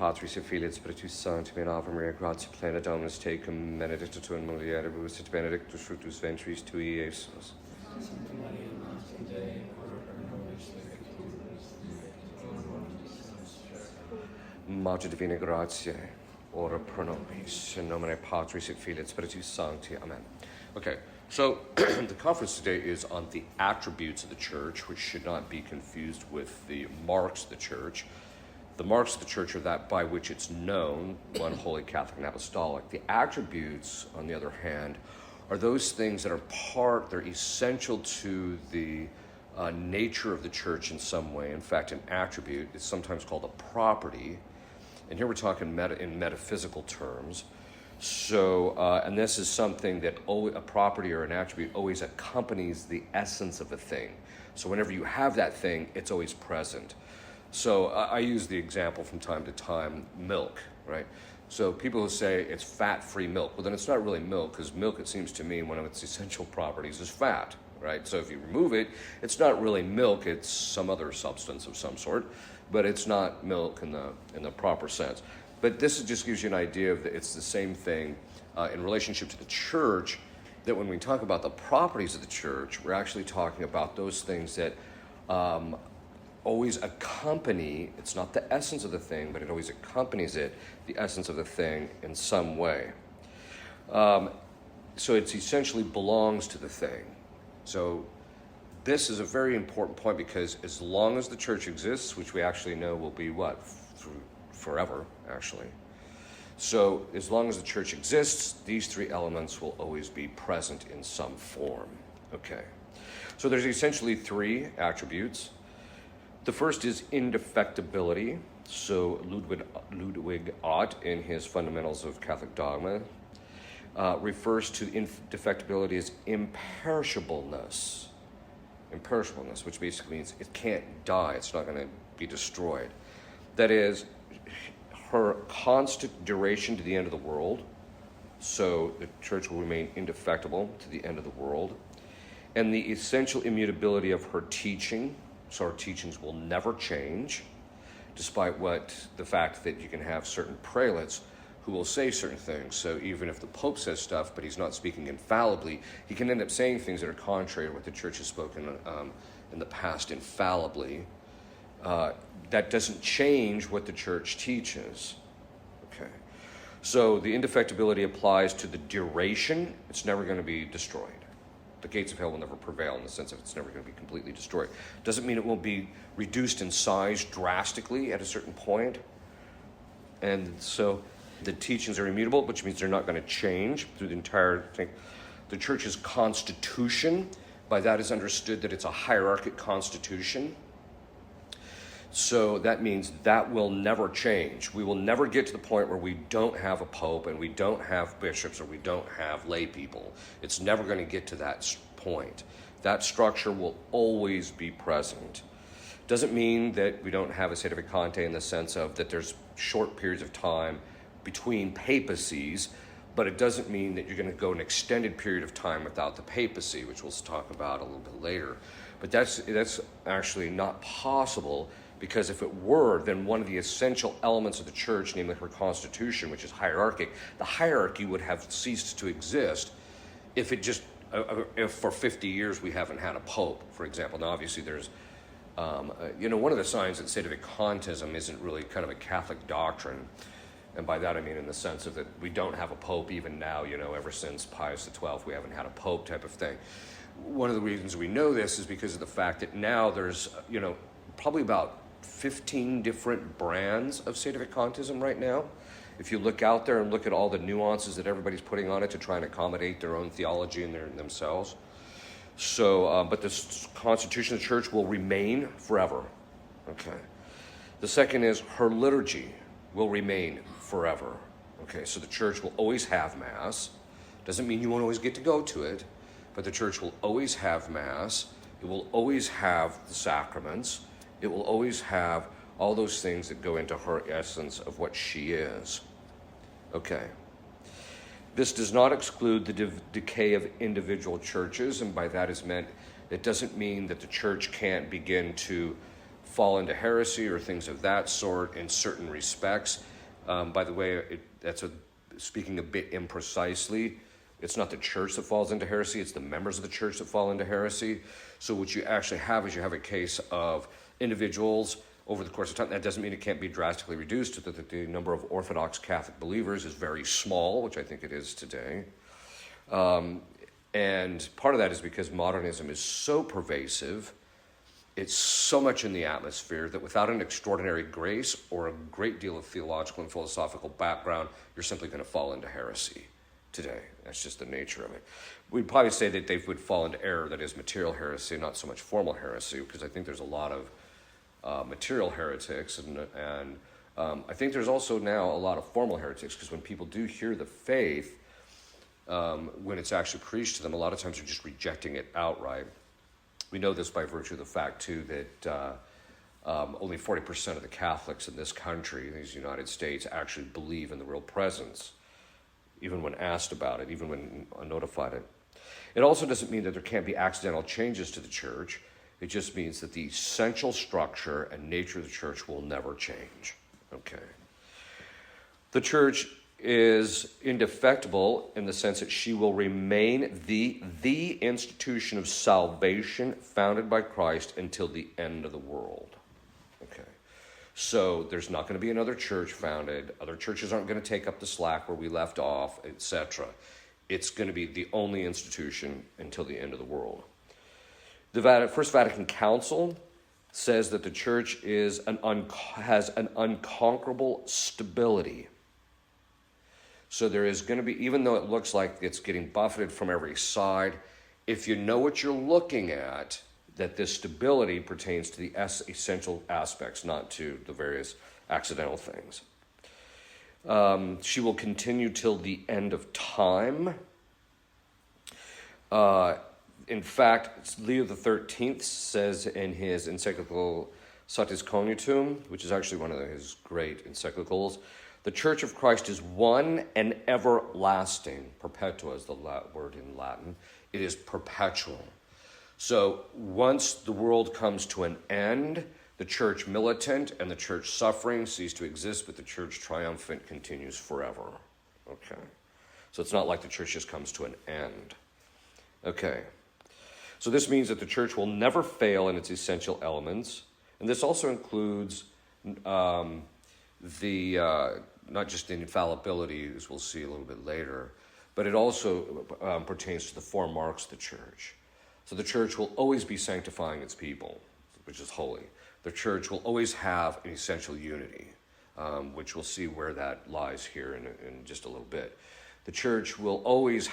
Patris et Filii et Spiritus Sancti, in Ave Maria, gratia plena Dominus tecum, benedicta tu in mulieribus, et benedictus fructus ventris tui, Iesus. Sancta Maria, Mater Dei, ora pro nobis peccatoribus, Mater Divina Gratiae, ora pro nobis, in nomine Patris et Filii et Spiritus Sancti. Amen. Okay, so the conference today is on the attributes of the church, which should not be confused with the marks of the church. The marks of the church are that by which it's known, one, holy, Catholic, and apostolic. The attributes, on the other hand, are those things that are they're essential to the nature of the church in some way. In fact, an attribute is sometimes called a property. And here we're talking in metaphysical terms. So, and this is something that a property or an attribute always accompanies the essence of a thing. So whenever you have that thing, it's always present. So I use the example from time to time, milk, right? So people who say it's fat-free milk, well then it's not really milk, because milk, it seems to me, one of its essential properties is fat, right? So if you remove it, it's not really milk, it's some other substance of some sort, but it's not milk in the proper sense. But this just gives you an idea of that it's the same thing in relationship to the church, that when we talk about the properties of the church, we're actually talking about those things that always accompany, it's not the essence of the thing, but it always accompanies it, the essence of the thing in some way. So it essentially belongs to the thing. So this is a very important point, because as long as the church exists, which we actually know will be what? Forever, actually. So as long as the church exists, these three elements will always be present in some form. Okay. So there's essentially three attributes. The first is indefectibility. So Ludwig Ott, in his Fundamentals of Catholic Dogma, refers to indefectibility as imperishableness. Imperishableness, which basically means it can't die, it's not going to be destroyed. That is, her constant duration to the end of the world, so the church will remain indefectible to the end of the world, and the essential immutability of her teaching, so her teachings will never change, despite the fact that you can have certain prelates who will say certain things. So even if the Pope says stuff, but he's not speaking infallibly, he can end up saying things that are contrary to what the church has spoken in the past infallibly. That doesn't change what the church teaches. Okay. So the indefectibility applies to the duration. It's never going to be destroyed. The gates of hell will never prevail, in the sense of it's never going to be completely destroyed. Doesn't mean it will be reduced in size drastically at a certain point. And so the teachings are immutable, which means they're not going to change through the entire thing. The church's constitution, by that is understood that it's a hierarchical constitution. So that means that will never change. We will never get to the point where we don't have a pope and we don't have bishops or we don't have lay people. It's never going to get to that point. That structure will always be present. Doesn't mean that we don't have a sedevacantism in the sense of that there's short periods of time between papacies, but it doesn't mean that you're going to go an extended period of time without the papacy, which we'll talk about a little bit later. But that's actually not possible, because if it were, then one of the essential elements of the church, namely her constitution, which is hierarchic, the hierarchy would have ceased to exist if it just, if for 50 years we haven't had a pope, for example. Now, obviously, there's, one of the signs that sedevacantism isn't really kind of a Catholic doctrine. And by that I mean in the sense of that we don't have a pope even now, ever since Pius XII, we haven't had a pope type of thing. One of the reasons we know this is because of the fact that now there's, probably about 15 different brands of sedevacantism right now. If you look out there and look at all the nuances that everybody's putting on it to try and accommodate their own theology and themselves. So, but the constitution of the church will remain forever. Okay. The second is her liturgy will remain forever. Okay, so the church will always have Mass. Doesn't mean you won't always get to go to it, but the church will always have Mass. It will always have the sacraments. It will always have all those things that go into her essence of what she is. Okay. This does not exclude the decay of individual churches, and by that is meant, it doesn't mean that the church can't begin to fall into heresy or things of that sort in certain respects. By the way, speaking a bit imprecisely, it's not the church that falls into heresy, it's the members of the church that fall into heresy. So what you actually have is you have a case of individuals over the course of time. That doesn't mean it can't be drastically reduced, that the number of Orthodox Catholic believers is very small, which I think it is today. And part of that is because modernism is so pervasive, it's so much in the atmosphere that without an extraordinary grace or a great deal of theological and philosophical background, you're simply going to fall into heresy today. That's just the nature of it. We'd probably say that they would fall into error, that is material heresy, not so much formal heresy, because I think there's a lot of material heretics, and I think there's also now a lot of formal heretics, because when people do hear the faith, when it's actually preached to them, a lot of times they're just rejecting it outright. We know this by virtue of the fact, too, that only 40% of the Catholics in this country, in these United States, actually believe in the real presence, even when asked about it, even when notified it. It also doesn't mean that there can't be accidental changes to the church. It just means that the essential structure and nature of the church will never change. Okay. The church is indefectible in the sense that she will remain the institution of salvation founded by Christ until the end of the world. Okay. So there's not going to be another church founded. Other churches aren't going to take up the slack where we left off, etc. It's going to be the only institution until the end of the world. The First Vatican Council says that the church has an unconquerable stability. So there is going to be, even though it looks like it's getting buffeted from every side, if you know what you're looking at, that this stability pertains to the essential aspects, not to the various accidental things. She will continue till the end of time. In fact, Leo XIII says in his encyclical Satis Cognitum, which is actually one of his great encyclicals, the Church of Christ is one and everlasting. Perpetua is the word in Latin. It is perpetual. So once the world comes to an end, the church militant and the church suffering cease to exist, but the church triumphant continues forever. Okay. So it's not like the church just comes to an end. Okay. So this means that the church will never fail in its essential elements. And this also includes not just the infallibility, as we'll see a little bit later, but it also pertains to the four marks of the church. So the church will always be sanctifying its people, which is holy. The church will always have an essential unity, which we'll see where that lies here in just a little bit. The church will always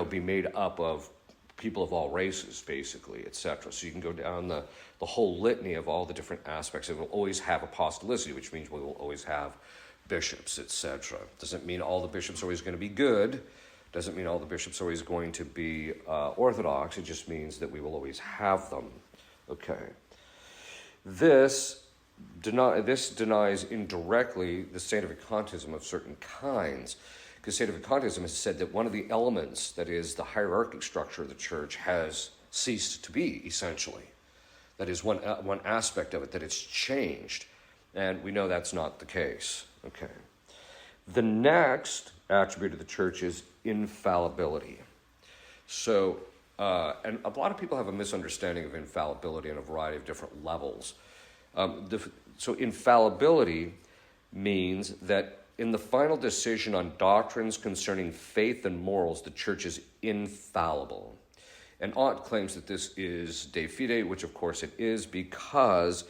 be made up of people of all races, basically, etc. So you can go down the whole litany of all the different aspects. It will always have apostolicity, which means we will always have bishops, etc. Doesn't mean all the bishops are always going to be good. Doesn't mean all the bishops are always going to be orthodox. It just means that we will always have them. Okay. This denies indirectly the sedevacantism of certain kinds, because sedevacantism has said that one of the elements, that is the hierarchical structure of the church, has ceased to be, essentially. That is one aspect of it, that it's changed. And we know that's not the case. Okay. The next attribute of the church is infallibility. So, and a lot of people have a misunderstanding of infallibility on a variety of different levels. So infallibility means that in the final decision on doctrines concerning faith and morals, the church is infallible. And Ott claims that this is de fide, which of course it is, because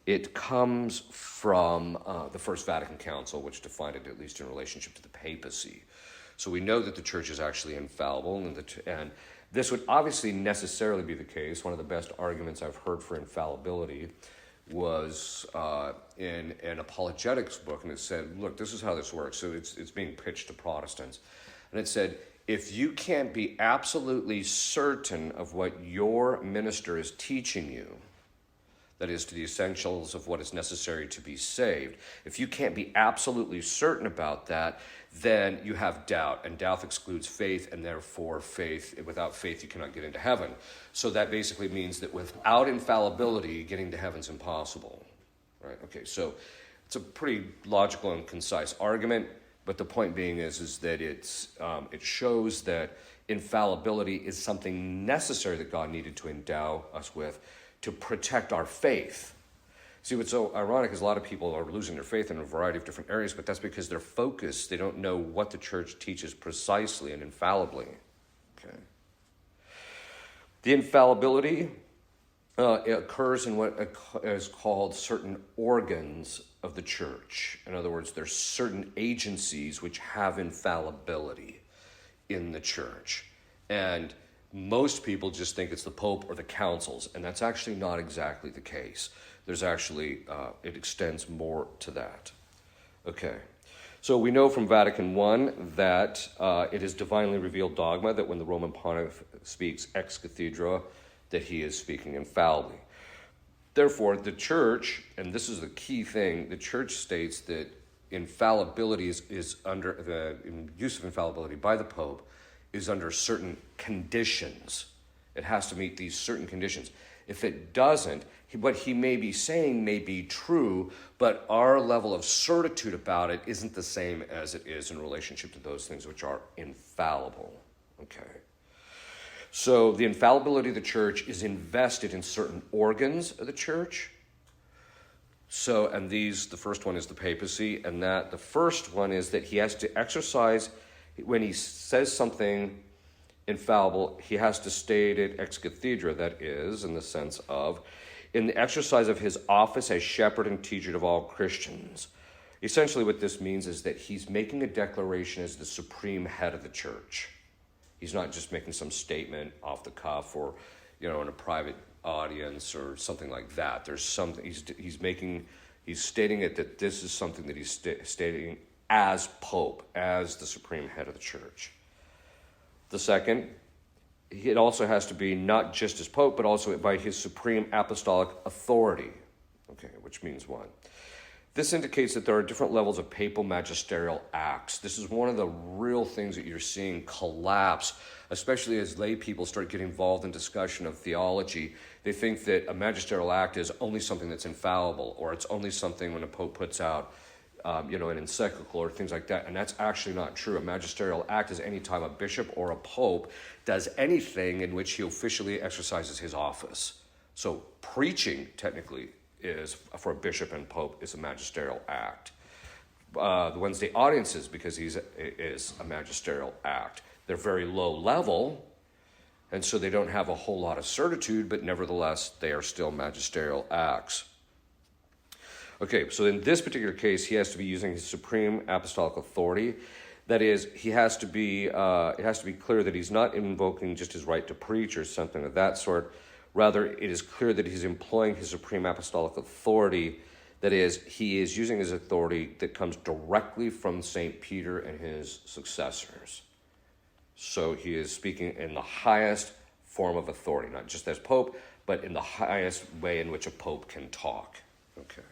it comes from the First Vatican Council, which defined it at least in relationship to the papacy. So we know that the church is actually infallible, and this would obviously necessarily be the case. One of the best arguments I've heard for infallibility was in an apologetics book, and it said, look, this is how this works. So it's being pitched to Protestants. And it said, if you can't be absolutely certain of what your minister is teaching you, that is, to the essentials of what is necessary to be saved, if you can't be absolutely certain about that, then you have doubt, and doubt excludes faith, and therefore without faith you cannot get into heaven. So that basically means that without infallibility, getting to heaven's impossible. Right? Okay, so It's a pretty logical and concise argument, but the point being is that it shows that infallibility is something necessary that God needed to endow us with to protect our faith. See, what's so ironic is a lot of people are losing their faith in a variety of different areas, but that's because they're focused. They don't know what the church teaches precisely and infallibly. Okay. The infallibility it occurs in what is called certain organs of the church. In other words, there's certain agencies which have infallibility in the church. And most people just think it's the Pope or the councils, and that's actually not exactly the case. There's actually, it extends more to that. Okay. So we know from Vatican I that it is divinely revealed dogma that when the Roman Pontiff speaks ex cathedra, that he is speaking infallibly. Therefore, the church, and this is the key thing, the church states that infallibility is under, the use of infallibility by the Pope is under certain conditions. It has to meet these certain conditions. If it doesn't, what he may be saying may be true, but our level of certitude about it isn't the same as it is in relationship to those things which are infallible. Okay. So the infallibility of the church is invested in certain organs of the church. So, and these, the first one is the papacy, and that the first one is that he has to exercise, when he says something infallible, he has to state it ex cathedra, that is, in the sense of, in the exercise of his office as shepherd and teacher of all Christians. Essentially what this means is that he's making a declaration as the supreme head of the church. He's not just making some statement off the cuff or, in a private audience or something like that. There's something, he's stating it that this is something that he's stating as Pope, as the supreme head of the church. The second, it also has to be not just as Pope, but also by his supreme apostolic authority, okay, which means what? This indicates that there are different levels of papal magisterial acts. This is one of the real things that you're seeing collapse, especially as lay people start getting involved in discussion of theology. They think that a magisterial act is only something that's infallible, or it's only something when a pope puts out an encyclical or things like that, and that's actually not true. A magisterial act is any time a bishop or a pope does anything in which he officially exercises his office. So preaching, technically, is for a bishop and pope is a magisterial act. The Wednesday audiences, because is a magisterial act. They're very low level, and so they don't have a whole lot of certitude, but nevertheless, they are still magisterial acts. Okay, so in this particular case, he has to be using his supreme apostolic authority. That is, it has to be clear that he's not invoking just his right to preach or something of that sort. Rather, it is clear that he's employing his supreme apostolic authority. That is, he is using his authority that comes directly from St. Peter and his successors. So he is speaking in the highest form of authority, not just as Pope, but in the highest way in which a Pope can talk. Okay.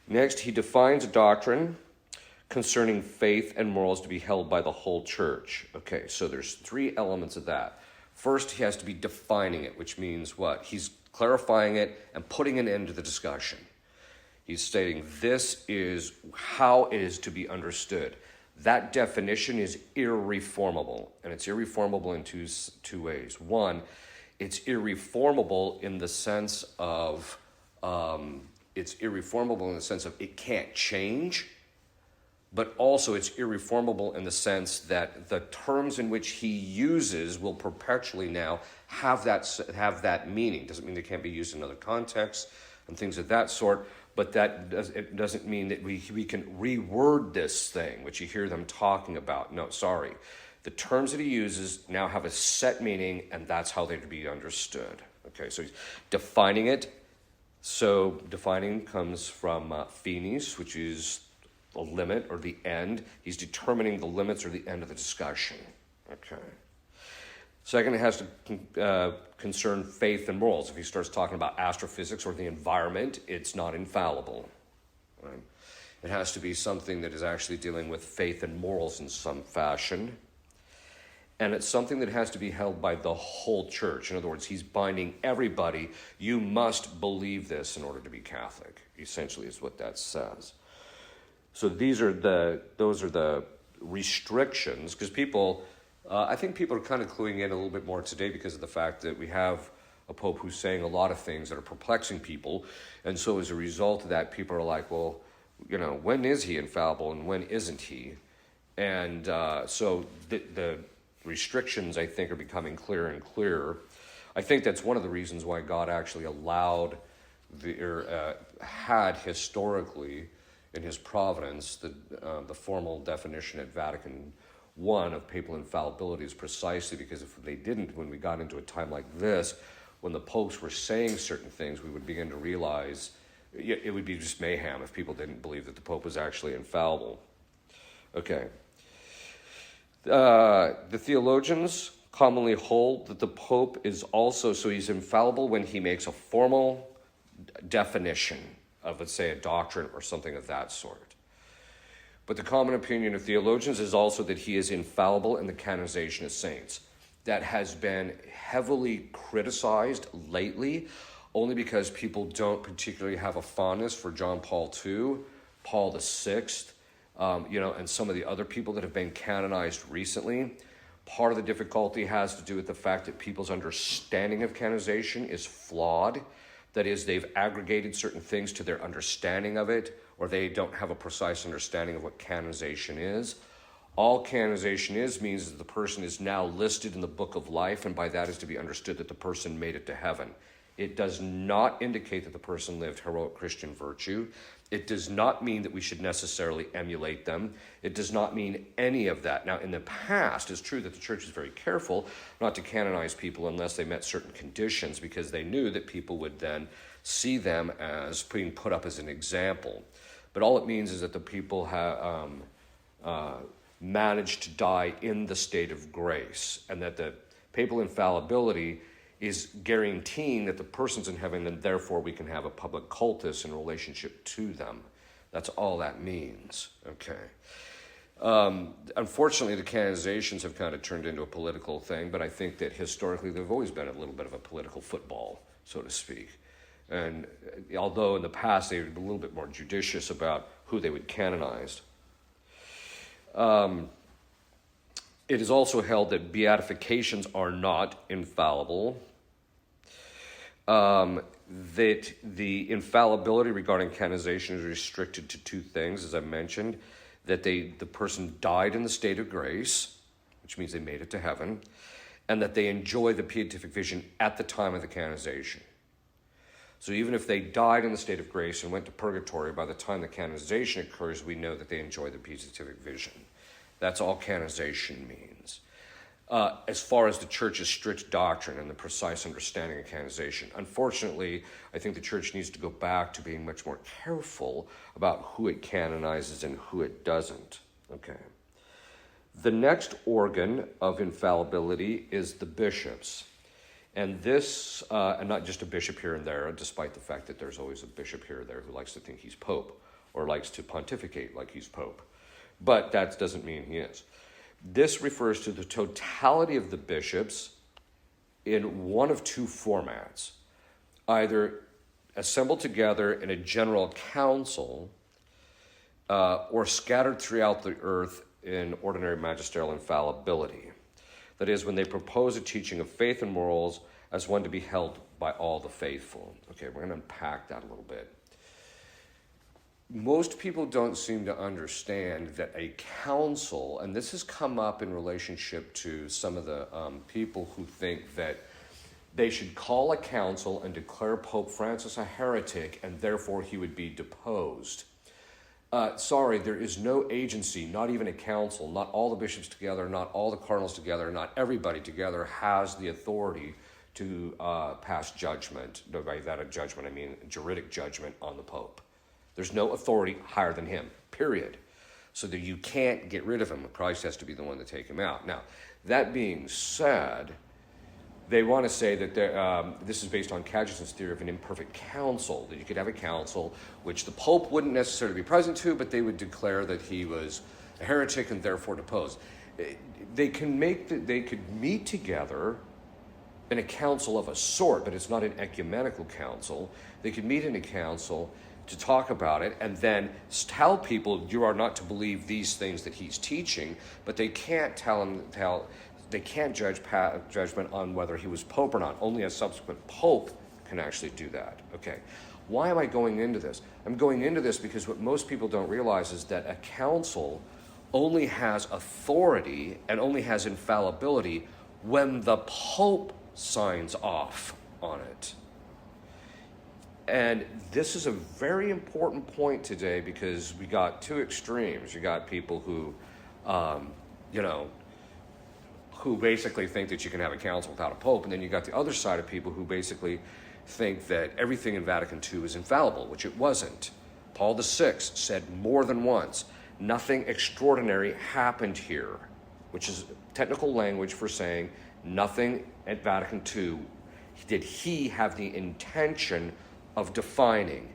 Next, he defines a doctrine concerning faith and morals to be held by the whole church. Okay, so there's three elements of that. First, he has to be defining it, which means what? He's clarifying it and putting an end to the discussion. He's stating this is how it is to be understood. That definition is irreformable, and it's irreformable in two ways. One, it's irreformable in the sense of it can't change, but also it's irreformable in the sense that the terms in which he uses will perpetually now have that meaning. Doesn't mean they can't be used in other contexts and things of that sort, but it doesn't mean that we can reword this thing, which you hear them talking about. No, sorry. The terms that he uses now have a set meaning, and that's how they're to be understood. Okay, so he's defining it. So defining comes from finis, which is a limit or the end. He's determining the limits or the end of the discussion. Okay. Second, it has to concern faith and morals. If he starts talking about astrophysics or the environment, it's not infallible. Right? It has to be something that is actually dealing with faith and morals in some fashion. And it's something that has to be held by the whole church. In other words, he's binding everybody. You must believe this in order to be Catholic, essentially is what that says. So those are the restrictions, because I think people are kind of cluing in a little bit more today because of the fact that we have a pope who's saying a lot of things that are perplexing people. And so as a result of that, people are like, well, when is he infallible and when isn't he? And so the restrictions, I think, are becoming clearer and clearer. I think that's one of the reasons why God actually allowed had historically in his providence the formal definition at Vatican I of papal infallibility is precisely because if they didn't, when we got into a time like this, when the popes were saying certain things, we would begin to realize it would be just mayhem if people didn't believe that the pope was actually infallible. Okay. The theologians commonly hold that the pope is also, so he's infallible when he makes a formal definition of, let's say, a doctrine or something of that sort. But the common opinion of theologians is also that he is infallible in the canonization of saints. That has been heavily criticized lately, only because people don't particularly have a fondness for John Paul II, Paul VI, and some of the other people that have been canonized recently. Part of the difficulty has to do with the fact that people's understanding of canonization is flawed. That is, they've aggregated certain things to their understanding of it, or they don't have a precise understanding of what canonization is. All canonization means that the person is now listed in the book of life, and by that is to be understood that the person made it to heaven. It does not indicate that the person lived heroic Christian virtue. It does not mean that we should necessarily emulate them. It does not mean any of that. Now, in the past, it's true that the church is very careful not to canonize people unless they met certain conditions, because they knew that people would then see them as being put up as an example. But all it means is that the people have managed to die in the state of grace, and that the papal infallibility is guaranteeing that the person's in heaven, and therefore we can have a public cultus in relationship to them. That's all that means. Okay. Unfortunately, the canonizations have kind of turned into a political thing, but I think that historically they've always been a little bit of a political football, so to speak. And although in the past they were a little bit more judicious about who they would canonize. It is also held that beatifications are not infallible, that the infallibility regarding canonization is restricted to two things, as I mentioned, that the person died in the state of grace, which means they made it to heaven, and that they enjoy the beatific vision at the time of the canonization. So even if they died in the state of grace and went to purgatory, by the time the canonization occurs, we know that they enjoy the beatific vision. That's all canonization means. As far as the church's strict doctrine and the precise understanding of canonization, unfortunately, I think the church needs to go back to being much more careful about who it canonizes and who it doesn't. Okay. The next organ of infallibility is the bishops. And this, and not just a bishop here and there, despite the fact that there's always a bishop here or there who likes to think he's pope or likes to pontificate like he's pope. But that doesn't mean he is. This refers to the totality of the bishops in one of two formats, either assembled together in a general council or scattered throughout the earth in ordinary magisterial infallibility. That is, when they propose a teaching of faith and morals as one to be held by all the faithful. Okay, we're going to unpack that a little bit. Most people don't seem to understand that a council, and this has come up in relationship to some of the people who think that they should call a council and declare Pope Francis a heretic, and therefore he would be deposed. Sorry, there is no agency, not even a council, not all the bishops together, not all the cardinals together, not everybody together has the authority to pass judgment. By that, a judgment, I mean juridic judgment on the Pope. There's no authority higher than him, period. So that you can't get rid of him. Christ has to be the one to take him out. Now, that being said, they want to say that this is based on Cajetan's theory of an imperfect council, that you could have a council which the Pope wouldn't necessarily be present to, but they would declare that he was a heretic and therefore deposed. they could meet together in a council of a sort, but it's not an ecumenical council. They could meet in a council to talk about it and then tell people you are not to believe these things that he's teaching, but they can't they can't judgment on whether he was pope or not. Only a subsequent pope can actually do that. Okay. Why am I going into this? I'm going into this because what most people don't realize is that a council only has authority and only has infallibility when the pope signs off on it. And this is a very important point today because we got two extremes. You got people who, who basically think that you can have a council without a pope, and then you got the other side of people who basically think that everything in Vatican II is infallible, which it wasn't. Paul VI said more than once, nothing extraordinary happened here, which is technical language for saying nothing at Vatican II did he have the intention of defining.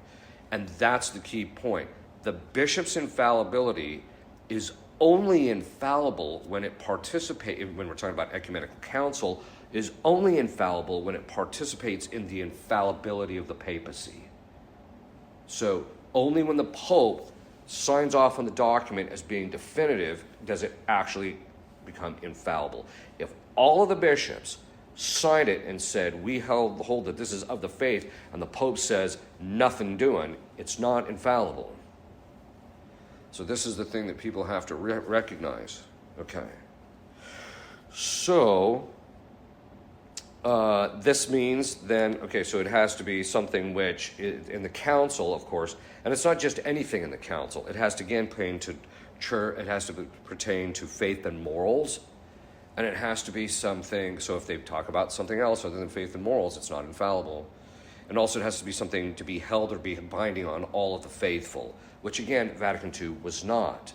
And that's the key point. The bishop's infallibility is only infallible when it participates, when we're talking about ecumenical council, is only infallible when it participates in the infallibility of the papacy. So only when the Pope signs off on the document as being definitive does it actually become infallible. If all of the bishops signed it and said, we hold that this is of the faith, and the Pope says, nothing doing, it's not infallible. So this is the thing that people have to recognize. Okay. So this means then, okay, so it has to be something which, in the council, of course, and it's not just anything in the council. It has to, again, pertain to church, it has to pertain to faith and morals, and it has to be something, so if they talk about something else other than faith and morals, it's not infallible. And also it has to be something to be held or be binding on all of the faithful, which again, Vatican II was not.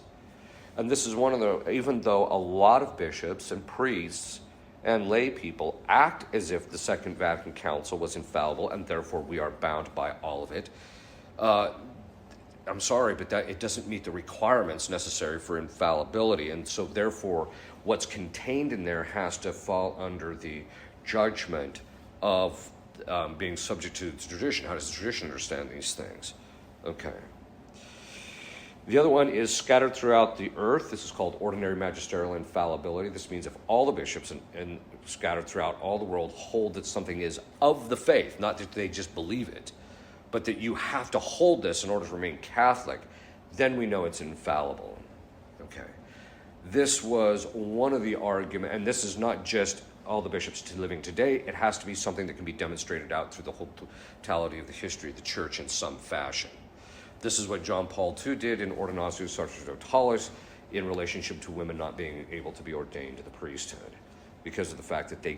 And this is one of the, even though a lot of bishops and priests and lay people act as if the Second Vatican Council was infallible and therefore we are bound by all of it, I'm sorry, but that it doesn't meet the requirements necessary for infallibility. And so therefore, what's contained in there has to fall under the judgment of being subject to tradition. How does the tradition understand these things? Okay. The other one is scattered throughout the earth. This is called ordinary magisterial infallibility. This means if all the bishops and scattered throughout all the world hold that something is of the faith, not that they just believe it, but that you have to hold this in order to remain Catholic, then we know it's infallible. Okay. This was one of the arguments, and this is not just all the bishops living today. It has to be something that can be demonstrated out through the whole totality of the history of the church in some fashion. This is what John Paul II did in Ordinatio Sacerdotalis in relationship to women not being able to be ordained to the priesthood because of the fact that the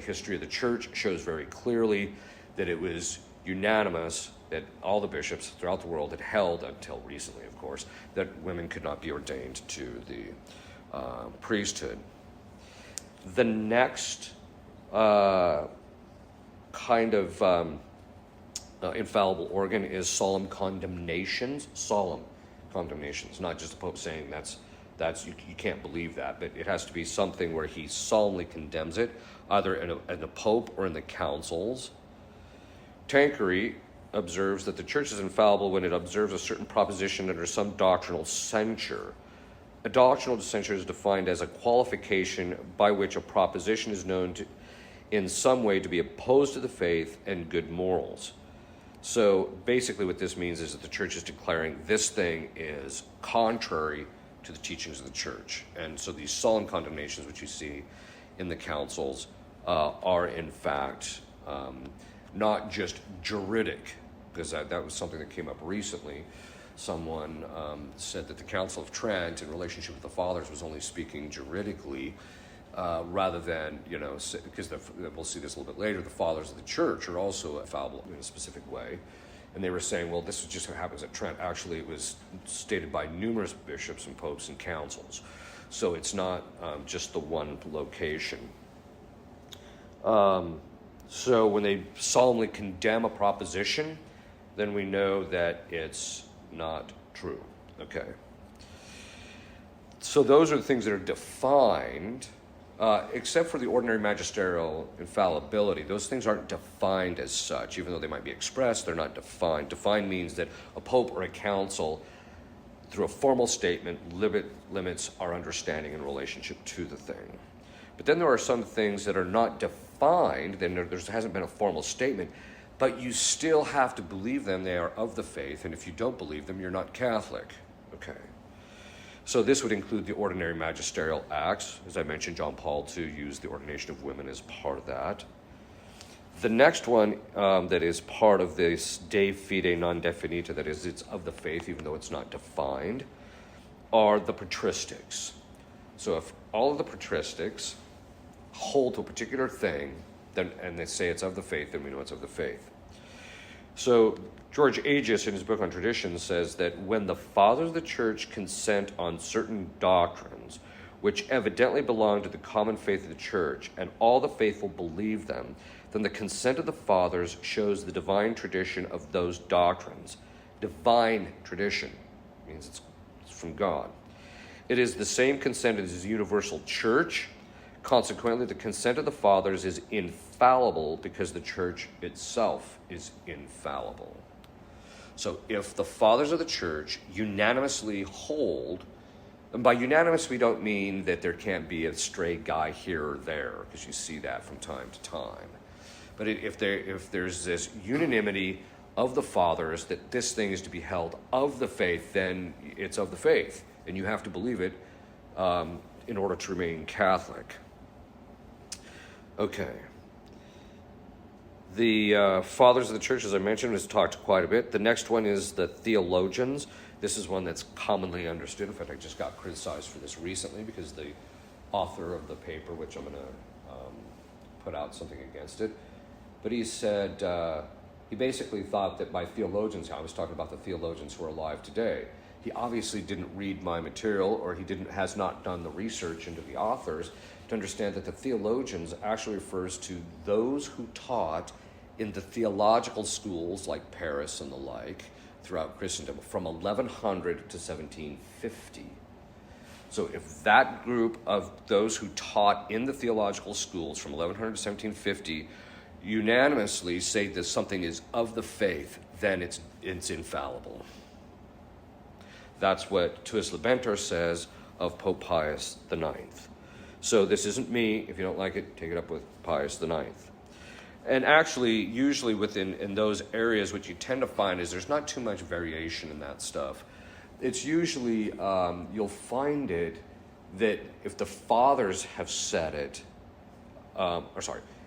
history of the church shows very clearly that it was unanimous that all the bishops throughout the world had held, until recently, of course, that women could not be ordained to the priesthood. The next kind of infallible organ is solemn condemnations. Solemn condemnations, not just the Pope saying that's you can't believe that, but it has to be something where he solemnly condemns it, either in the Pope or in the councils. Tanqueray observes that the Church is infallible when it observes a certain proposition under some doctrinal censure. A doctrinal censure is defined as a qualification by which a proposition is known to, in some way, to be opposed to the faith and good morals. So basically what this means is that the Church is declaring this thing is contrary to the teachings of the Church. And so these solemn condemnations, which you see in the councils, are in fact not just juridic, because that was something that came up recently. Someone said that the Council of Trent, in relationship with the Fathers, was only speaking juridically, rather than, because we'll see this a little bit later, the Fathers of the Church are also infallible in a specific way. And they were saying, well, this is just what happens at Trent. Actually, it was stated by numerous bishops and popes and councils. So it's not just the one location. So when they solemnly condemn a proposition, then we know that it's not true. Okay. So those are the things that are defined, except for the ordinary magisterial infallibility. Those things aren't defined as such, even though they might be expressed, they're not defined. Defined means that a pope or a council, through a formal statement, limits our understanding in relationship to the thing. But then there are some things that are not defined, then there hasn't been a formal statement, but you still have to believe them. They are of the faith, and if you don't believe them, you're not Catholic. Okay. So this would include the ordinary magisterial acts. As I mentioned, John Paul II used the ordination of women as part of that. The next one that is part of this de fide non definita, that is, it's of the faith, even though it's not defined, are the patristics. So if all of the patristics hold to a particular thing, then, and they say it's of the faith, then we know it's of the faith. So George Aegis, in his book on tradition, says that when the fathers of the church consent on certain doctrines, which evidently belong to the common faith of the church, and all the faithful believe them, then the consent of the fathers shows the divine tradition of those doctrines. Divine tradition means it's from God. It is the same consent as the universal church. Consequently, the consent of the fathers is infallible because the church itself is infallible. So if the fathers of the church unanimously hold, and by unanimous we don't mean that there can't be a stray guy here or there, because you see that from time to time. But if there's this unanimity of the fathers that this thing is to be held of the faith, then it's of the faith, and you have to believe it in order to remain Catholic. Okay. The fathers of the church, as I mentioned, has talked quite a bit. The next one is the theologians. This is one that's commonly understood. In fact, I just got criticized for this recently because the author of the paper, which I'm going to put out something against it, but he said, he basically thought that by theologians, I was talking about the theologians who are alive today, he obviously didn't read my material, or he has not done the research into the authors to understand that the theologians actually refers to those who taught in the theological schools like Paris and the like throughout Christendom from 1100 to 1750. So if that group of those who taught in the theological schools from 1100 to 1750 unanimously say that something is of the faith, then it's infallible. That's what Tuus Libentor says of Pope Pius IX. So this isn't me. If you don't like it, take it up with Pius IX. And actually, usually in those areas, what you tend to find is there's not too much variation in that stuff. It's usually, you'll find it that if the fathers have said it,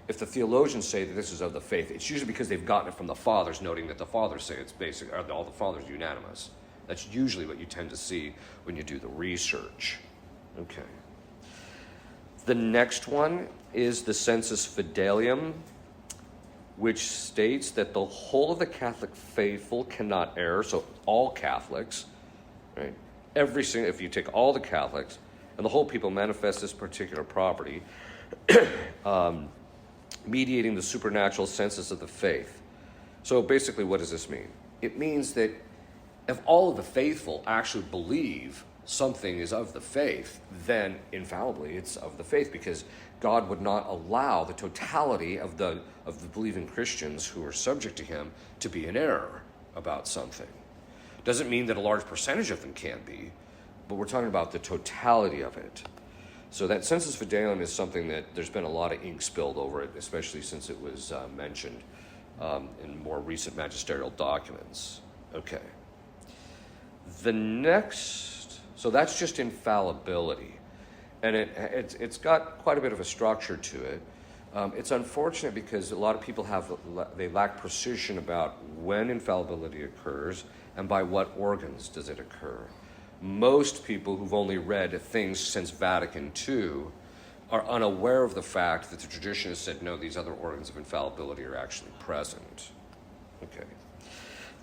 if the theologians say that this is of the faith, it's usually because they've gotten it from the fathers, noting that the fathers say it's basic, or all the fathers are unanimous. That's usually what you tend to see when you do the research. Okay. The next one is the Sensus Fidelium, which states that the whole of the Catholic faithful cannot err, so all Catholics, right? If you take all the Catholics, and the whole people manifest this particular property, mediating the supernatural sensus of the faith. So basically, what does this mean? It means that if all of the faithful actually believe something is of the faith, then infallibly it's of the faith, because God would not allow the totality of the believing Christians who are subject to him to be in error about something. Doesn't mean that a large percentage of them can be, but we're talking about the totality of it. So that Sensus Fidelium is something that there's been a lot of ink spilled over it, especially since it was mentioned in more recent magisterial documents. Okay. The next, so that's just infallibility. And it's got quite a bit of a structure to it. It's unfortunate because a lot of people they lack precision about when infallibility occurs and by what organs does it occur. Most people who've only read things since Vatican II are unaware of the fact that the tradition has said, no, these other organs of infallibility are actually present. Okay.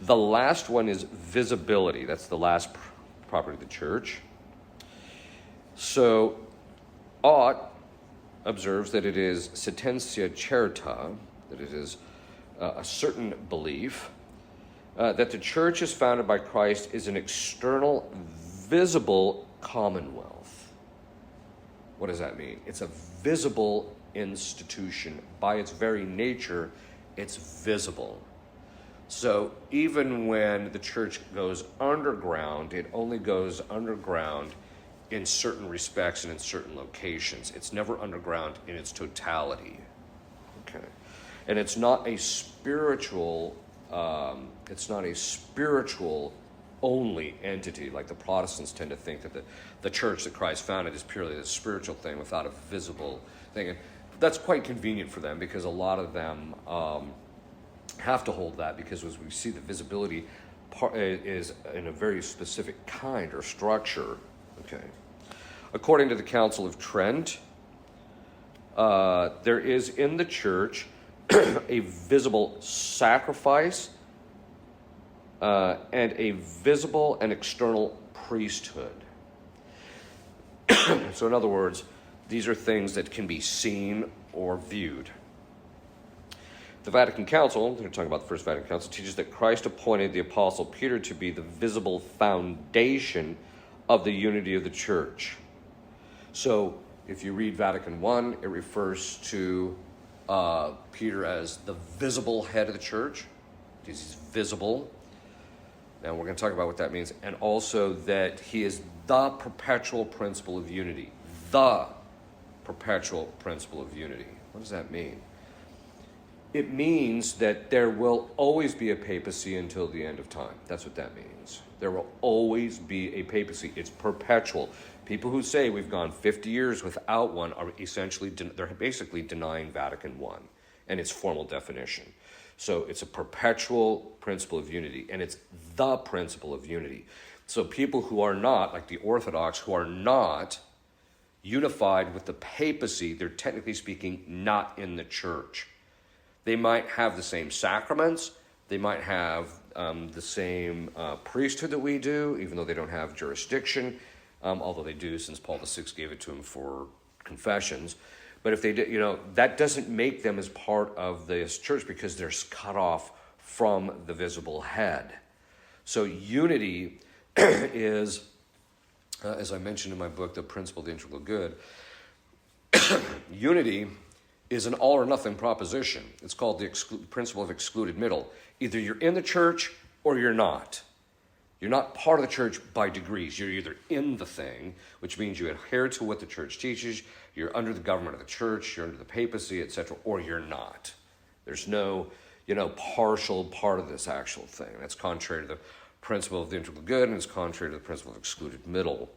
The last one is visibility. That's the last property of the church. So, Ott observes that it is sententia certa, that it is a certain belief, that the church is founded by Christ is an external, visible commonwealth. What does that mean? It's a visible institution. By its very nature, it's visible. So even when the church goes underground, it only goes underground in certain respects and in certain locations. It's never underground in its totality. Okay, and it's not a spiritual. Only entity, like the Protestants tend to think that the church that Christ founded is purely a spiritual thing without a visible thing. And that's quite convenient for them because a lot of them have to hold that, because as we see, the visibility is in a very specific kind or structure. Okay. According to the Council of Trent, there is in the church a visible sacrifice and a visible and external priesthood. So in other words, these are things that can be seen or viewed. The Vatican Council, they're talking about the First Vatican Council, teaches that Christ appointed the Apostle Peter to be the visible foundation of the unity of the church. So if you read Vatican I, it refers to Peter as the visible head of the church, because he's visible. Now we're going to talk about what that means. And also that he is the perpetual principle of unity. The perpetual principle of unity. What does that mean? It means that there will always be a papacy until the end of time. That's what that means. There will always be a papacy. It's perpetual. People who say we've gone 50 years without one are essentially, they're basically denying Vatican I and its formal definition. So it's a perpetual principle of unity, and it's the principle of unity. So people who are not, like the Orthodox, who are not unified with the papacy, they're technically speaking not in the church. They might have the same sacraments, they might have the same priesthood that we do, even though they don't have jurisdiction, although they do, since Paul VI gave it to them for confessions. But if they do, that doesn't make them as part of this church, because they're cut off from the visible head. So unity is, as I mentioned in my book, The Principle of the Integral Good, unity is an all or nothing proposition. It's called the principle of excluded middle. Either you're in the church or you're not. You're not part of the church by degrees. You're either in the thing, which means you adhere to what the church teaches, you're under the government of the church, you're under the papacy, etc., or you're not. There's no, partial part of this actual thing. That's contrary to the principle of the integral good, and it's contrary to the principle of excluded middle.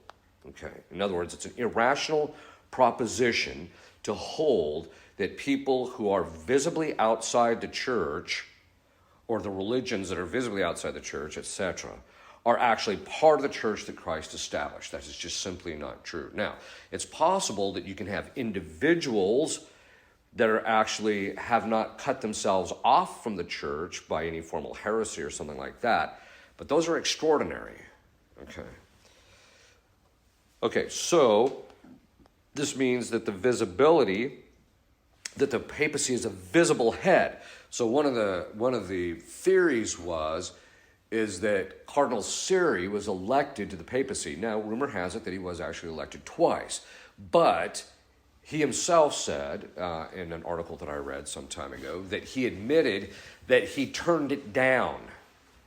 Okay. In other words, it's an irrational proposition to hold that people who are visibly outside the church, or the religions that are visibly outside the church, etc., are actually part of the church that Christ established. That is just simply not true. Now, it's possible that you can have individuals that are actually have not cut themselves off from the church by any formal heresy or something like that, but those are extraordinary. Okay, so this means that the visibility, that the papacy is a visible head. So one of the theories is that Cardinal Siri was elected to the papacy. Now, rumor has it that he was actually elected twice, but he himself said in an article that I read some time ago that he admitted that he turned it down,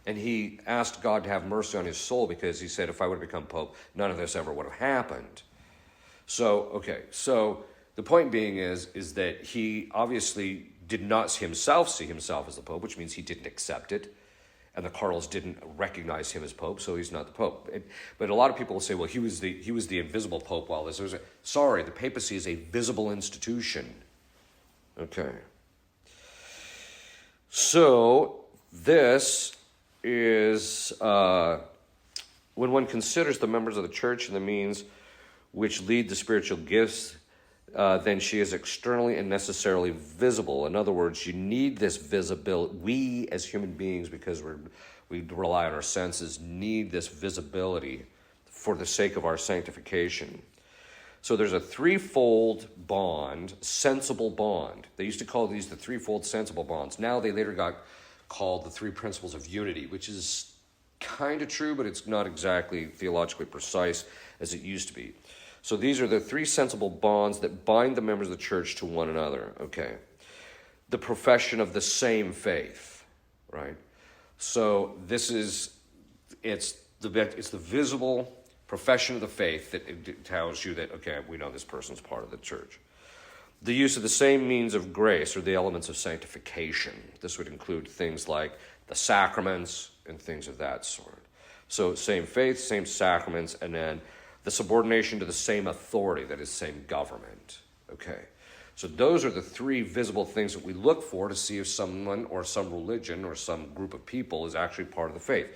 and he asked God to have mercy on his soul, because he said, if I would have become pope, none of this ever would have happened. So the point being is that he obviously did not see himself as the pope, which means he didn't accept it. And the cardinals didn't recognize him as pope, so he's not the pope. But a lot of people will say, well, he was the invisible pope while this was. Sorry, the papacy is a visible institution. Okay. So this is, when one considers the members of the church and the means which lead to spiritual gifts, then she is externally and necessarily visible. In other words, you need this visibility. We as human beings, because we rely on our senses, need this visibility for the sake of our sanctification. So there's a threefold bond, sensible bond. They used to call these the threefold sensible bonds. Now they later got called the three principles of unity, which is kind of true, but it's not exactly theologically precise as it used to be. So these are the three sensible bonds that bind the members of the church to one another. Okay. The profession of the same faith, right? So this is, it's the visible profession of the faith that it tells you that, okay, we know this person's part of the church. The use of the same means of grace, or the elements of sanctification. This would include things like the sacraments and things of that sort. So same faith, same sacraments, and then the subordination to the same authority, that is, same government. Okay. So those are the three visible things that we look for to see if someone or some religion or some group of people is actually part of the faith.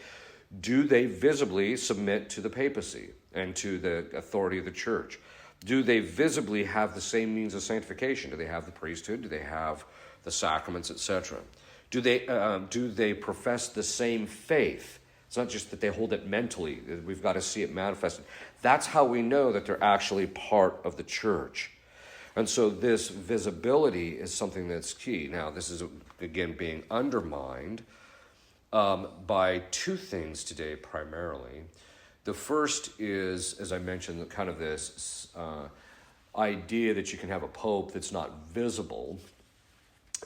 Do they visibly submit to the papacy and to the authority of the church? Do they visibly have the same means of sanctification? Do they have the priesthood? Do they have the sacraments, etc.? Do they profess the same faith? It's not just that they hold it mentally. We've got to see it manifested. That's how we know that they're actually part of the church. And so this visibility is something that's key. Now, this is, again, being undermined by two things today primarily. The first is, as I mentioned, kind of this idea that you can have a pope that's not visible.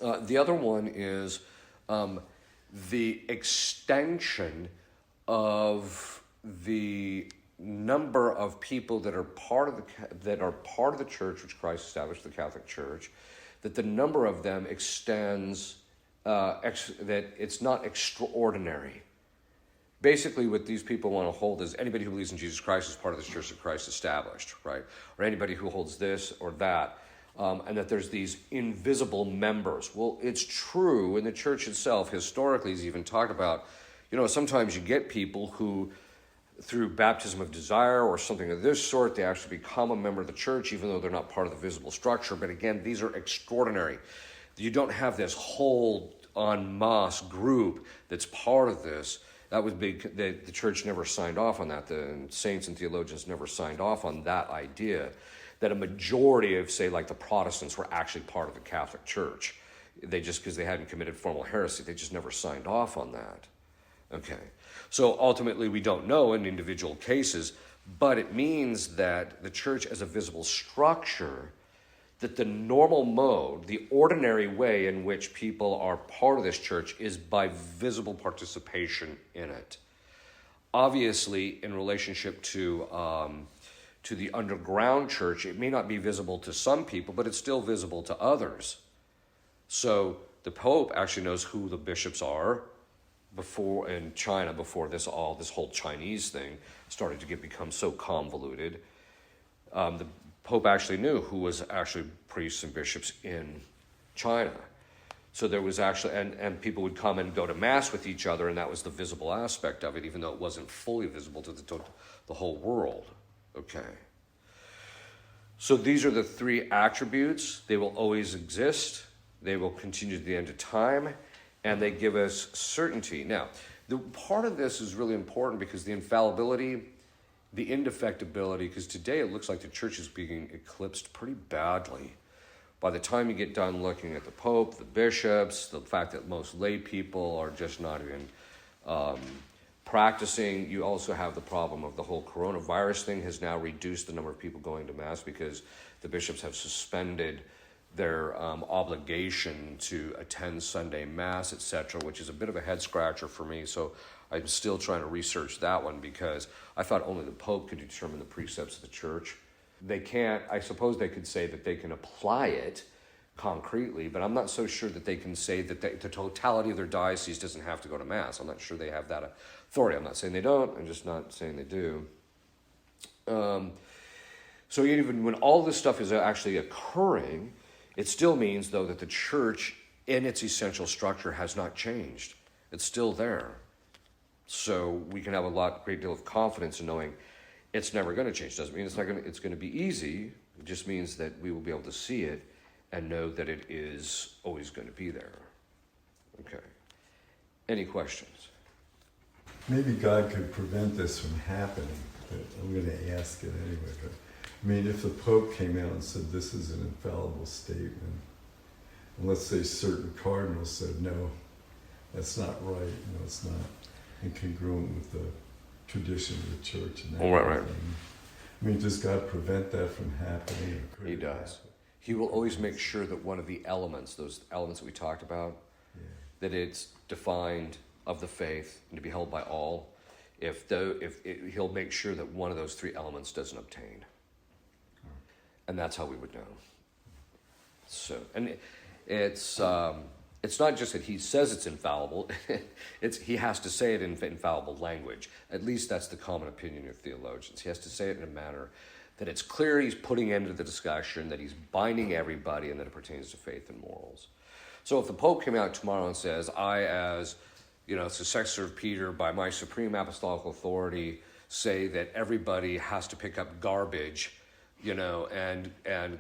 The other one is the extension of the number of people that are part of the church which Christ established, the Catholic Church, that the number of them extends, that it's not extraordinary. Basically, what these people want to hold is anybody who believes in Jesus Christ is part of this church that Christ established, right? Or anybody who holds this or that, and that there's these invisible members. Well, it's true, and the church itself historically has even talked about, sometimes you get people who, through baptism of desire or something of this sort, they actually become a member of the church, even though they're not part of the visible structure. But again, these are extraordinary. You don't have this whole en masse group that's part of this. That would be, the church never signed off on that. The saints and theologians never signed off on that idea, that a majority of, say, like the Protestants were actually part of the Catholic Church. They just, because they hadn't committed formal heresy, they just never signed off on that. Okay. So ultimately, we don't know in individual cases, but it means that the church as a visible structure, that the normal mode, the ordinary way in which people are part of this church is by visible participation in it. Obviously, in relationship to the underground church, it may not be visible to some people, but it's still visible to others. So the Pope actually knows who the bishops are. Before in China, before this whole Chinese thing started to become so convoluted, the Pope actually knew who was actually priests and bishops in China. So there was actually, and people would come and go to Mass with each other, and that was the visible aspect of it, even though it wasn't fully visible to the whole world. Okay. So these are the three attributes. They will always exist. They will continue to the end of time. And they give us certainty. Now, the part of this is really important because the infallibility, the indefectibility, because today it looks like the church is being eclipsed pretty badly. By the time you get done looking at the Pope, the bishops, the fact that most lay people are just not even practicing, you also have the problem of the whole coronavirus thing has now reduced the number of people going to Mass because the bishops have suspended their obligation to attend Sunday Mass, etc., which is a bit of a head scratcher for me. So I'm still trying to research that one because I thought only the Pope could determine the precepts of the church. They can't, I suppose they could say that they can apply it concretely, but I'm not so sure that they can say that the totality of their diocese doesn't have to go to Mass. I'm not sure they have that authority. I'm not saying they don't, I'm just not saying they do. So even when all this stuff is actually occurring, it still means, though, that the church in its essential structure has not changed. It's still there. So we can have a great deal of confidence in knowing it's never going to change. Doesn't mean it's going to be easy. It just means that we will be able to see it and know that it is always going to be there. Okay. Any questions? Maybe God could prevent this from happening, but I'm going to ask it anyway. But I mean, if the Pope came out and said this is an infallible statement, and let's say certain cardinals said, no, that's not right, it's not. and congruent with the tradition of the church and that Oh, right, kind of right. thing. I mean, does God prevent that from happening? Or could He it does. happen? He will always make sure that one of the elements, those elements that we talked about, Yeah. that it's defined of the faith and to be held by all. He'll make sure that one of those three elements doesn't obtain, and that's how we would know. So, and it's not just that he says it's infallible; he has to say it in infallible language. At least that's the common opinion of theologians. He has to say it in a manner that it's clear he's putting into the discussion, that he's binding everybody, and that it pertains to faith and morals. So if the Pope came out tomorrow and says, I, as successor of Peter, by my supreme apostolic authority, say that everybody has to pick up garbage, and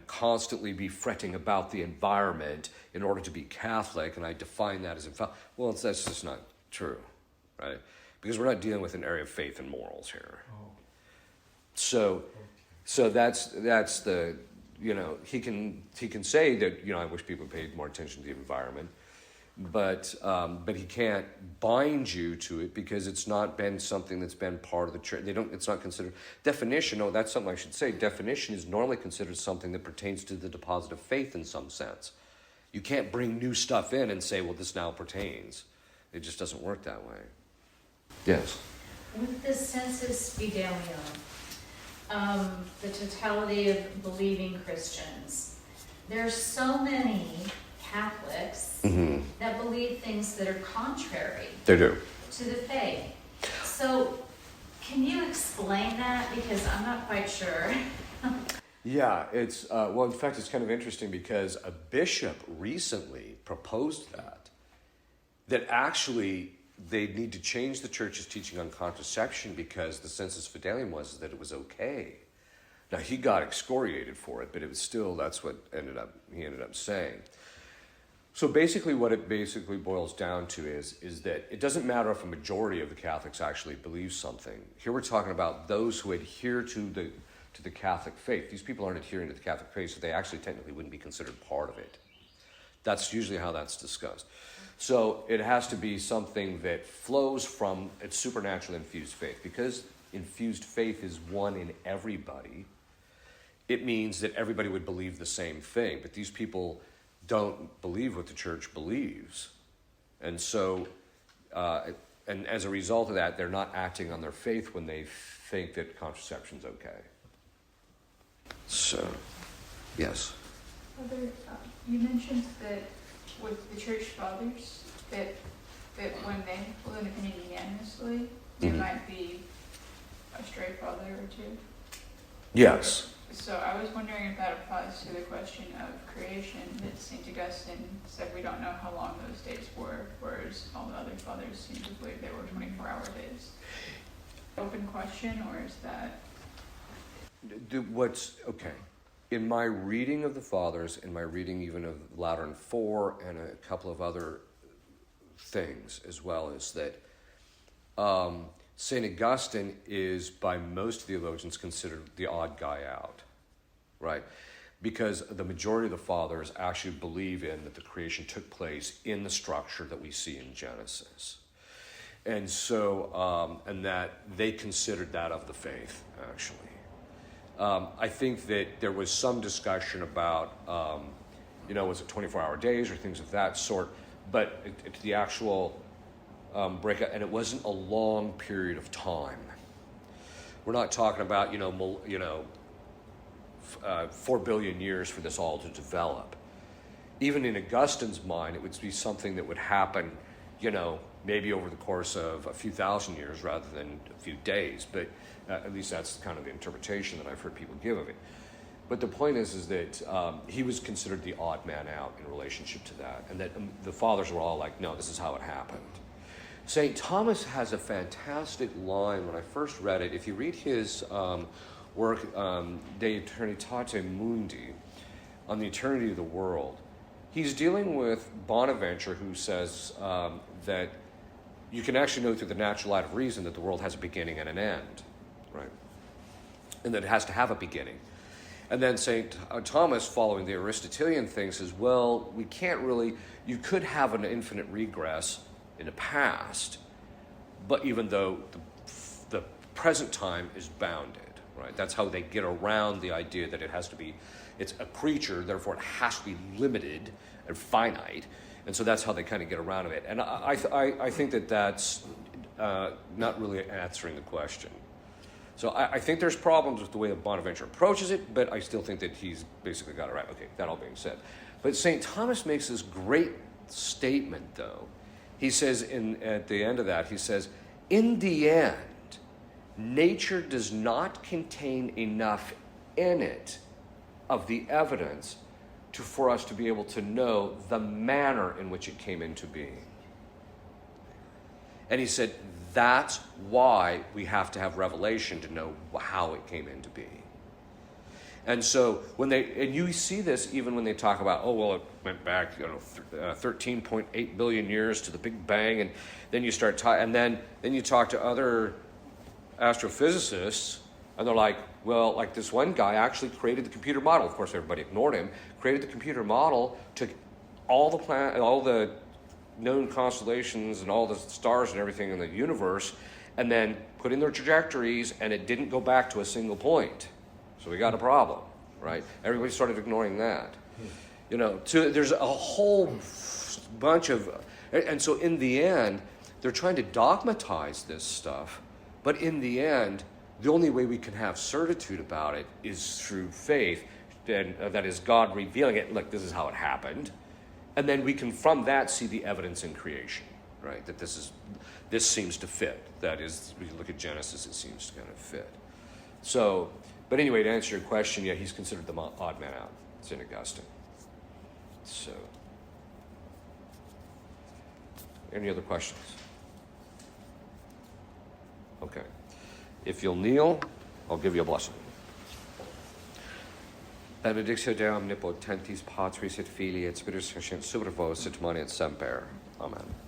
constantly be fretting about the environment in order to be Catholic, and I define that as infallible. Well, that's just not true, right? Because we're not dealing with an area of faith and morals here. So that's the, he can say that, I wish people paid more attention to the environment, but he can't bind you to it because it's not been something that's been part of the church. It's not considered definition. Oh, that's something I should say. Definition is normally considered something that pertains to the deposit of faith in some sense. You can't bring new stuff in and say, well, this now pertains. It just doesn't work that way. Yes. With the Sensus Fidelium, the totality of believing Christians, there's so many Catholics that believe things that are contrary They do. to the faith. So can you explain that? Because I'm not quite sure. Yeah, it's, in fact, it's kind of interesting because a bishop recently proposed that actually they need to change the church's teaching on contraception because the Sensus Fidelium was that it was okay. Now, he got excoriated for it, but it was still, that's what he ended up saying. So basically what it basically boils down to is that it doesn't matter if a majority of the Catholics actually believe something. Here we're talking about those who adhere to the Catholic faith. These people aren't adhering to the Catholic faith, so they actually technically wouldn't be considered part of it. That's usually how that's discussed. So it has to be something that flows from its supernatural infused faith. Because infused faith is one in everybody, it means that everybody would believe the same thing. But these people don't believe what the church believes. And so, and as a result of that, they're not acting on their faith when they think that contraception's okay. So, yes. Father, you mentioned that with the church fathers, that when they hold an opinion unanimously, there might be a stray father or two. Yes. So I was wondering if that applies to the question of creation, that St. Augustine said we don't know how long those days were, whereas all the other fathers seem to believe they were 24-hour days. Open question, or is that... Okay. In my reading of the Fathers, in my reading even of Lateran IV and a couple of other things as well, is that St. Augustine is, by most theologians, considered the odd guy out, right? Because the majority of the Fathers actually believe in that the creation took place in the structure that we see in Genesis. And so, and that they considered that of the faith, actually. I think that there was some discussion about, was it 24-hour days or things of that sort, but it's the actual breakout, and it wasn't a long period of time. We're not talking about, 4 billion years for this all to develop. Even in Augustine's mind, it would be something that would happen, maybe over the course of a few thousand years rather than a few days, but at least that's kind of the interpretation that I've heard people give of it. But the point is that he was considered the odd man out in relationship to that, and that the fathers were all like, no, this is how it happened. St. Thomas has a fantastic line when I first read it. If you read his work, De Eternitate Mundi, on the eternity of the world, he's dealing with Bonaventure, who says that you can actually know through the natural light of reason that the world has a beginning and an end, right? And that it has to have a beginning. And then St. Thomas, following the Aristotelian thing, says, well, we can't really, you could have an infinite regress in the past, but even though the present time is bounded, right? That's how they get around the idea that it's a creature, therefore it has to be limited and finite. And so that's how they kind of get around it. And I think that that's not really answering the question. So I think there's problems with the way that Bonaventure approaches it, but I still think that he's basically got it right. Okay, that all being said. But St. Thomas makes this great statement, though. He says at the end of that, he says, in the end, nature does not contain enough in it of the evidence for us to be able to know the manner in which it came into being. And he said, that's why we have to have revelation to know how it came into being. And so and you see this even when they talk about, it went back, 13.8 billion years to the Big Bang, and then you start and then you talk to other astrophysicists, and they're like, well, like this one guy actually created the computer model. Of course, everybody ignored him. Created the computer model, took all the known constellations and all the stars and everything in the universe, and then put in their trajectories, and it didn't go back to a single point. So we got a problem, right? Everybody started ignoring that. There's a whole bunch of, and so in the end, they're trying to dogmatize this stuff, but in the end, the only way we can have certitude about it is through faith, and that is God revealing it. Look, this is how it happened. And then we can, from that, see the evidence in creation, right? That this seems to fit. That is, when you look at Genesis, it seems to kind of fit. So, but anyway, to answer your question, yeah, he's considered the odd man out, St. Augustine. So, any other questions? Okay. If you'll kneel, I'll give you a blessing. Benedictio Dei omnipotentis Patris et Filii et Spiritus Sancti super vos et manet semper. Amen.